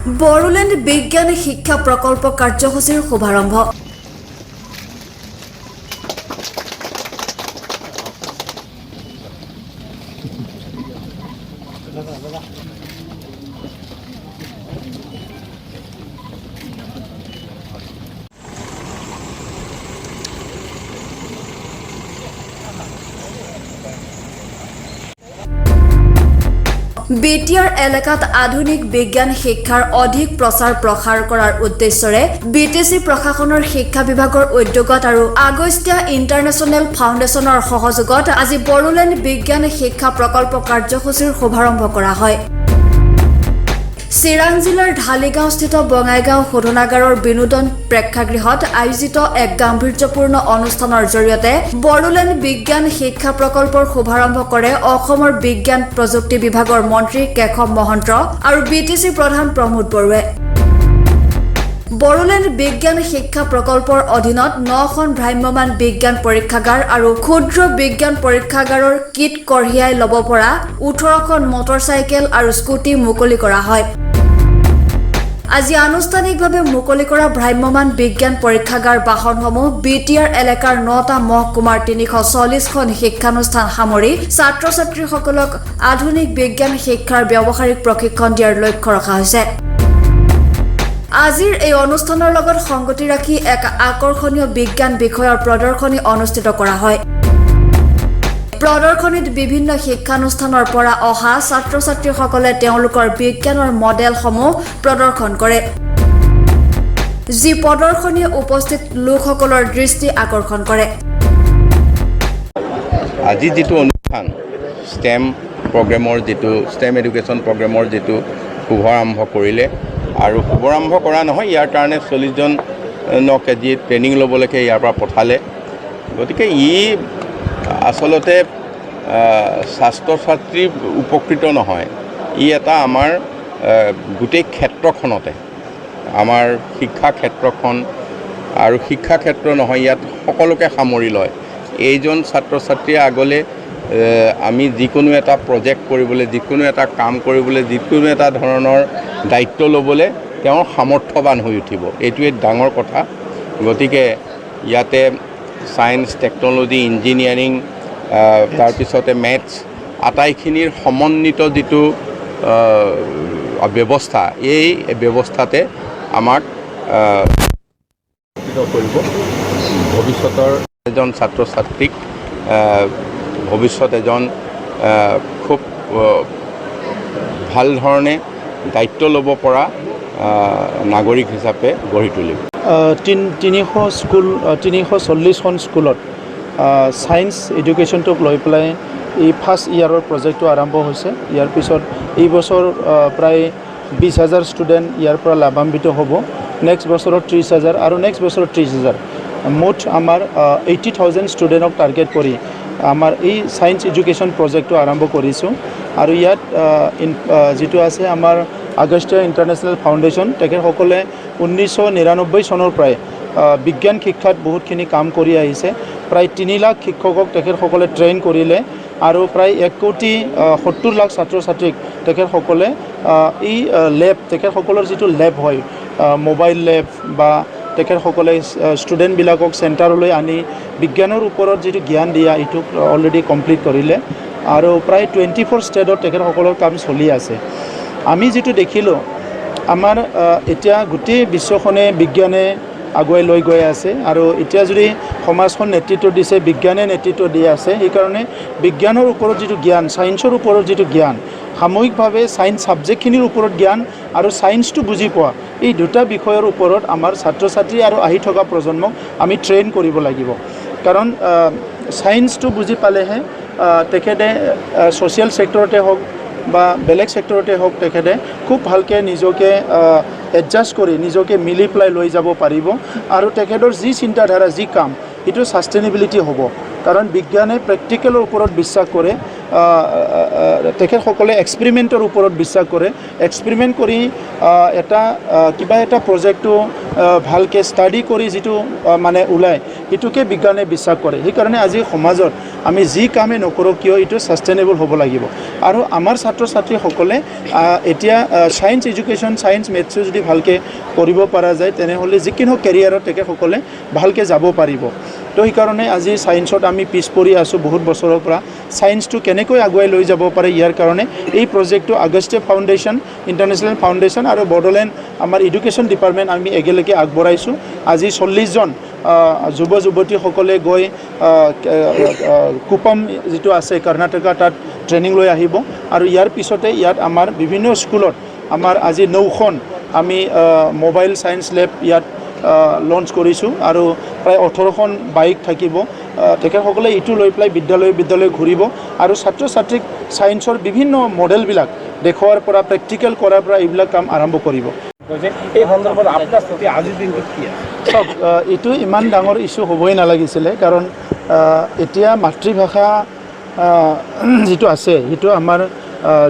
বড়োলেণ্ড বিজ্ঞান শিক্ষা প্ৰকল্প কাৰ্যসূচীৰ শুভাৰম্ভ। বিটিআৰ এলেকাত আধুনিক বিজ্ঞান শিক্ষাৰ অধিক প্ৰচাৰ প্ৰসাৰ কৰাৰ উদ্দেশ্যৰে বিটিচি প্ৰশাসনৰ শিক্ষা বিভাগৰ উদ্যোগত আৰু আগস্তিয়া ইণ্টাৰনেশ্যনেল ফাউণ্ডেশ্যনৰ সহযোগত আজি বড়োলেণ্ড বিজ্ঞান শিক্ষা প্ৰকল্প কাৰ্যসূচীৰ শুভাৰম্ভ কৰা হয়। চিৰাং জিলাৰ ঢালিগাঁওস্থিত বঙাইগাঁও শোধনাগাৰৰ বিনোদন প্ৰেক্ষাগৃহত আয়োজিত এক গাম্ভীৰ্যপূৰ্ণ অনুষ্ঠানৰ জৰিয়তে বড়োলেণ্ড বিজ্ঞান শিক্ষা প্ৰকল্পৰ শুভাৰম্ভ কৰে অসমৰ বিজ্ঞান প্ৰযুক্তি বিভাগৰ মন্ত্ৰী কেশৱ মহন্ত আৰু বিটিচি প্ৰধান প্ৰমোদ বৰুৱে। বড়োলেণ্ড বিজ্ঞান শিক্ষা প্ৰকল্পৰ অধীনত 9খন ভ্ৰাম্যমাণ বিজ্ঞান পৰীক্ষাগাৰ আৰু ক্ষুদ্ৰ বিজ্ঞান পৰীক্ষাগাৰৰ কিট কঢ়িয়াই ল'ব পৰা 18খন মটৰচাইকেল আৰু স্কুটি মুকলি কৰা হয়। আজি আনুষ্ঠানিকভাৱে মুকলি কৰা ভ্ৰাম্যমাণ বিজ্ঞান পৰীক্ষাগাৰ বাহনসমূহ বিটিআৰ এলেকাৰ 9টা মহকুমাৰ 340খন শিক্ষানুষ্ঠান সামৰি ছাত্ৰ ছাত্ৰীসকলক আধুনিক বিজ্ঞান শিক্ষাৰ ব্যৱহাৰিক প্ৰশিক্ষণ দিয়াৰ লক্ষ্য ৰখা হৈছে। আজিৰ এই অনুষ্ঠানৰ লগত সংগতি ৰাখি এক আকৰ্ষণীয় বিজ্ঞান বিষয়ৰ প্ৰদৰ্শনী অনুষ্ঠিত কৰা হয়। প্ৰদৰ্শনীত বিভিন্ন শিক্ষানুষ্ঠানৰ পৰা অহা ছাত্ৰ ছাত্ৰীসকলে তেওঁলোকৰ বিজ্ঞানৰ মডেলসমূহ প্ৰদৰ্শন কৰে, যি প্ৰদৰ্শনীয়ে উপস্থিত লোকসকলৰ দৃষ্টি আকৰ্ষণ কৰে। আজি যিটো অনুষ্ঠান ষ্টেম এডুকেশ্যন প্ৰগ্ৰেমৰ যিটো শুভাৰম্ভ কৰিলে আৰু শুভাৰম্ভ কৰা নহয়, ইয়াৰ কাৰণে 40জনক আজি ট্ৰেইনিং ল'বলৈকে ইয়াৰ পৰা পঠালে। গতিকে আচলতে ছাত্ৰ ছাত্ৰী উপকৃত নহয়, এটা আমাৰ গোটেই ক্ষেত্ৰখনতে আমাৰ শিক্ষা ক্ষেত্ৰখন আৰু শিক্ষা ক্ষেত্ৰ নহয়, ইয়াত সকলোকে সামৰি লয়। এইজন ছাত্ৰ ছাত্ৰীয়ে আগলৈ আমি যিকোনো এটা প্ৰজেক্ট কৰিবলৈ, যিকোনো এটা কাম কৰিবলৈ, যিকোনো এটা ধৰণৰ দায়িত্ব ল'বলৈ তেওঁৰ সামৰ্থ্যৱান হৈ উঠিব, এইটোৱে ডাঙৰ কথা। গতিকে ইয়াতে ছায়েন্স, টেকন'লজি, ইঞ্জিনিয়াৰিং, তাৰপিছতে মেথছ আটাইখিনিৰ সমন্বিত যিটো ব্যৱস্থা, এই ব্যৱস্থাতে আমাক কৰিব ভৱিষ্যতৰ এজন ছাত্ৰ ছাত্ৰীক ভৱিষ্যত এজন খুব ভাল ধৰণে দায়িত্ব ল'ব পৰা নাগৰিক হিচাপে গঢ়ি তুলিব। 340খন স্কুলত ছায়েন্স এডুকেশ্যনটোক লৈ পেলাই এই ফাৰ্ষ্ট ইয়াৰৰ প্ৰজেক্টটো আৰম্ভ হৈছে। ইয়াৰ পিছত এই বছৰ প্ৰায় 20,000 ষ্টুডেণ্ট ইয়াৰ পৰা লাভান্বিত হ'ব। নেক্সট বছৰত 30,000 আৰু নেক্সট বছৰত 30,000, মুঠ আমাৰ 80,000 ষ্টুডেণ্টক টাৰ্গেট কৰি আমাৰ এই ছায়েন্স এডুকেশ্যন প্ৰজেক্টটো আৰম্ভ কৰিছোঁ। আৰু ইয়াত যিটো আছে আমাৰ আগস্তিয়া ইণ্টাৰনেশ্যনেল ফাউণ্ডেশ্যন, তেখেতসকলে 1999 চনৰ পৰাই বিজ্ঞান শিক্ষাত বহুতখিনি কাম কৰি আহিছে। প্ৰায় 3 লাখ শিক্ষকক তেখেতসকলে ট্ৰেইন কৰিলে আৰু প্ৰায় 1,70,00,000 ছাত্ৰ ছাত্ৰীক তেখেতসকলে এই তেখেতসকলৰ যিটো লেব হয়, মোবাইল লেব বা তেখেতসকলে ষ্টুডেণ্টবিলাকক চেণ্টাৰলৈ আনি বিজ্ঞানৰ ওপৰত যিটো জ্ঞান দিয়া, এইটো অলৰেডি কমপ্লিট কৰিলে আৰু প্ৰায় 24 ষ্টেটত তেখেতসকলৰ কাম চলি আছে। আমি যিটো দেখিলোঁ, আমাৰ এতিয়া গোটেই বিশ্বখনে বিজ্ঞানে আগুৱাই লৈ গৈ আছে আৰু এতিয়া যদি সমাজখন নেতৃত্ব দিছে, বিজ্ঞানে নেতৃত্ব দি আছে, সেইকাৰণে বিজ্ঞানৰ ওপৰত যিটো জ্ঞান, ছায়েন্সৰ ওপৰত যিটো জ্ঞান, সাময়িকভাৱে ছায়েন্স ছাবজেক্টখিনিৰ ওপৰত জ্ঞান আৰু ছায়েন্সটো বুজি পোৱা, এই দুটা বিষয়ৰ ওপৰত আমাৰ ছাত্ৰ ছাত্ৰী আৰু আহি থকা প্ৰজন্মক আমি ট্ৰেইন কৰিব লাগিব। কাৰণ ছায়েন্সটো বুজি পালেহে তেখেতে ছ'চিয়েল ছেক্টৰতে হওক বা বেলেগ ছেক্টৰতে হওক, তেখেতে খুব ভালকৈ নিজকে এডজাষ্ট কৰি নিজকে মিলি পেলাই লৈ যাব পাৰিব আৰু তেখেতৰ যি চিন্তাধাৰা, যি কাম, সেইটো ছাষ্টেইনেবিলিটি হ'ব। কাৰণ বিজ্ঞানে প্ৰেক্টিকেলৰ ওপৰত বিশ্বাস কৰে, তেখেতসকলে এক্সপেৰিমেণ্টৰ ওপৰত বিশ্বাস কৰে। এক্সপেৰিমেণ্ট কৰি কিবা এটা প্ৰজেক্টটো ভালকৈ ষ্টাডি কৰি যিটো মানে ওলায়, সেইটোকে বিজ্ঞানে বিশ্বাস কৰে। সেইকাৰণে আজি সমাজত আমি যি কামেই নকৰোঁ কিয় এইটো ছাষ্টেইনেবল হ'ব লাগিব আৰু আমাৰ ছাত্ৰ ছাত্ৰীসকলে এতিয়া ছায়েন্স এডুকেশ্যন ছায়েন্স মেথছো যদি ভালকৈ কৰিব পৰা যায় তেনেহ'লে যিকোনো কেৰিয়াৰত তেখেতসকলে ভালকৈ যাব পাৰিব তো সেইকাৰণে আজি ছায়েন্সত আমি পিছ পৰি আছোঁ বহুত বছৰৰ পৰা ছায়েন্সটো কেনেকৈ আগুৱাই লৈ যাব পাৰে ইয়াৰ কাৰণে এই প্ৰজেক্টটো আগষ্টিয়া ফাউণ্ডেশ্যন ইণ্টাৰনেশ্যনেল ফাউণ্ডেশ্যন আৰু বড়োলেণ্ড আমাৰ এডুকেশ্যন ডিপাৰ্টমেণ্ট আমি একেলগে আগবঢ়াইছোঁ আজি 40জন যুৱ যুৱতীসকলে গৈ কুপম যিটো আছে কৰ্ণাটকা তাত ট্ৰেইনিং লৈ আহিব আৰু ইয়াৰ পিছতে ইয়াত আমাৰ বিভিন্ন স্কুলত আমাৰ আজি 9খন আমি মোবাইল ছায়েন্স লেব ইয়াত লঞ্চ কৰিছোঁ আৰু প্ৰায় 18খন বাইক থাকিব তেখেতসকলে এইটো লৈ পেলাই বিদ্যালয় ঘূৰিব আৰু ছাত্ৰ ছাত্ৰীক ছায়েন্সৰ বিভিন্ন মডেলবিলাক দেখুৱাৰ পৰা প্ৰেক্টিকেল কৰাৰ পৰা এইবিলাক কাম আৰম্ভ কৰিব এই সন্দৰ্ভত আপোনাৰ স্থিতি আজিৰ দিনটোত কি চব এইটো ইমান ডাঙৰ ইছ্যু হ'বই নালাগিছিলে কাৰণ এতিয়া মাতৃভাষা যিটো আছে সেইটো আমাৰ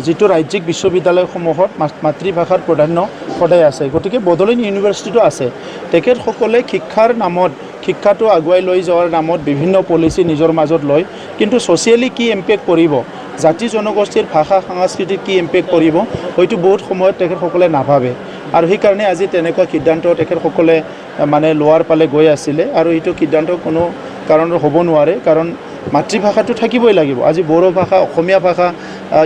যিটো ৰাজ্যিক বিশ্ববিদ্যালয়সমূহত মাতৃভাষাৰ প্ৰাধান্য সদায় আছে গতিকে বড়োলেণ্ড ইউনিভাৰ্চিটিটো আছে তেখেতসকলে শিক্ষাৰ নামত শিক্ষাটো আগুৱাই লৈ যোৱাৰ নামত বিভিন্ন পলিচি নিজৰ মাজত লয় কিন্তু ছ'চিয়েলি কি ইম্পেক্ট কৰিব জাতি জনগোষ্ঠীৰ ভাষা সংস্কৃতিত কি ইম্পেক্ট কৰিব হয়তো বহুত সময়ত তেখেতসকলে নাভাবে আৰু সেইকাৰণে আজি তেনেকুৱা সিদ্ধান্ত তেখেতসকলে মানে লোৱাৰ পালে গৈ আছিলে আৰু এইটো সিদ্ধান্ত কোনো কাৰণত হ'ব নোৱাৰে কাৰণ মাতৃভাষাটো থাকিবই লাগিব আজি বড়ো ভাষা অসমীয়া ভাষা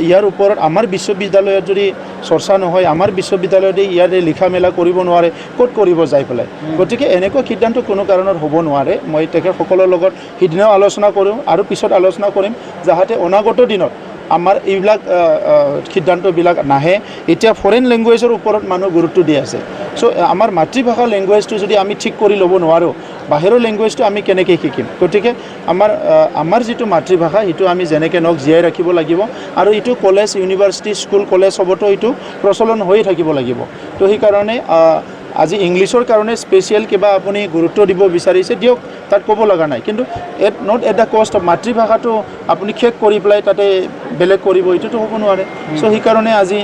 ইয়াৰ ওপৰত আমাৰ বিশ্ববিদ্যালয়ত যদি চৰ্চা নহয় আমাৰ বিশ্ববিদ্যালয়তে ইয়াতে লিখা মেলা কৰিব নোৱাৰে ক'ত কৰিব যাই পেলাই গতিকে এনেকুৱা সিদ্ধান্ত কোনো কাৰণত হ'ব নোৱাৰে মই তেখেতসকলৰ লগত সিদিনাও আলোচনা কৰোঁ আৰু পিছত আলোচনা কৰিম যাতে অনাগত দিনত আমাৰ এইবিলাক সিদ্ধান্তবিলাক নাহে এতিয়া ফৰেন লেংগুৱেজৰ ওপৰত মানুহ গুৰুত্ব দি আছে চ' আমাৰ মাতৃভাষা লেংগুৱেজটো যদি আমি ঠিক কৰি ল'ব নোৱাৰোঁ বাহিৰৰ লেংগুৱেজটো আমি কেনেকৈ শিকিম গতিকে আমাৰ যিটো মাতৃভাষা সেইটো আমি যেনেকৈ নহওক জীয়াই ৰাখিব লাগিব আৰু এইটো কলেজ ইউনিভাৰ্চিটি স্কুল কলেজ চবতো এইটো প্ৰচলন হৈয়ে থাকিব লাগিব তো সেইকাৰণে আজি ইংলিছৰ কাৰণে স্পেচিয়েল কিবা আপুনি গুৰুত্ব দিব বিচাৰিছে দিয়ক তাত ক'ব লগা নাই কিন্তু not at the cost of মাতৃভাষাটো আপুনি শেষ কৰি পেলাই তাতে বেলেগ কৰিব এইটোতো হ'ব নোৱাৰে চ' সেইকাৰণে আজি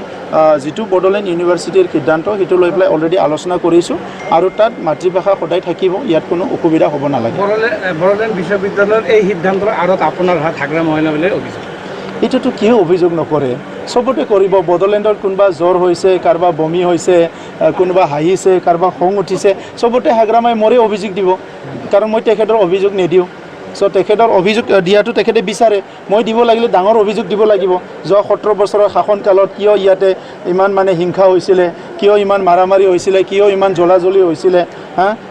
যিটো বড়োলেণ্ড ইউনিভাৰ্চিটিৰ সিদ্ধান্ত সেইটো লৈ পেলাই অলৰেডি আলোচনা কৰিছোঁ আৰু তাত মাতৃভাষা সদায় থাকিব ইয়াত কোনো অসুবিধা হ'ব নালাগে বড়োলেণ্ড বিশ্ববিদ্যালয়ৰ এই সিদ্ধান্তৰ আঁৰত আপোনাৰ হাত থাকৰা মহিলা বুলি অভিযোগ এইটোতো কিয় অভিযোগ নকৰে চবতে কৰিব বড়োলেণ্ডত কোনোবা জ্বৰ হৈছে কাৰোবাৰ বমি হৈছে কোনোবা হাঁহিছে কাৰোবাৰ খং উঠিছে চবতে হাগ্ৰামাই মৰে অভিযোগ দিব কাৰণ মই তেখেতৰ অভিযোগ নিদিওঁ চ' তেখেতৰ অভিযোগ দিয়াটো তেখেতে বিচাৰে মই দিব লাগিলে ডাঙৰ অভিযোগ দিব লাগিব যোৱা 17 বছৰৰ শাসনকালত কিয় ইয়াতে ইমান মানে হিংসা হৈছিলে কিয় ইমান মাৰামাৰি হৈছিলে কিয় ইমান জ্বলাজ্বলি হৈছিলে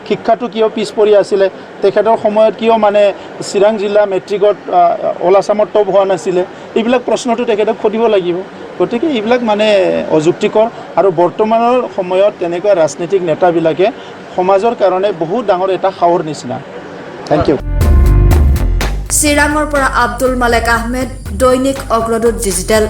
শিক্ষাটো কিয় পিছ পৰি আছিলে তেখেতৰ সময়ত কিয় মানে চিৰাং জিলা মেট্ৰিকত অল আছামত টপ হোৱা নাছিলে এইবিলাক প্ৰশ্নটো তেখেতক সুধিব লাগিব গতিকে এইবিলাক মানে অযুক্তিকৰ আৰু বৰ্তমানৰ সময়ত তেনেকুৱা ৰাজনৈতিক নেতাবিলাকে সমাজৰ কাৰণে বহুত ডাঙৰ এটা সাৱৰ নিচিনা থেংক ইউ চিৰাঙৰ পৰা আব্দুল মালেক আহমেদ দৈনিক অগ্ৰদূত ডিজিটেল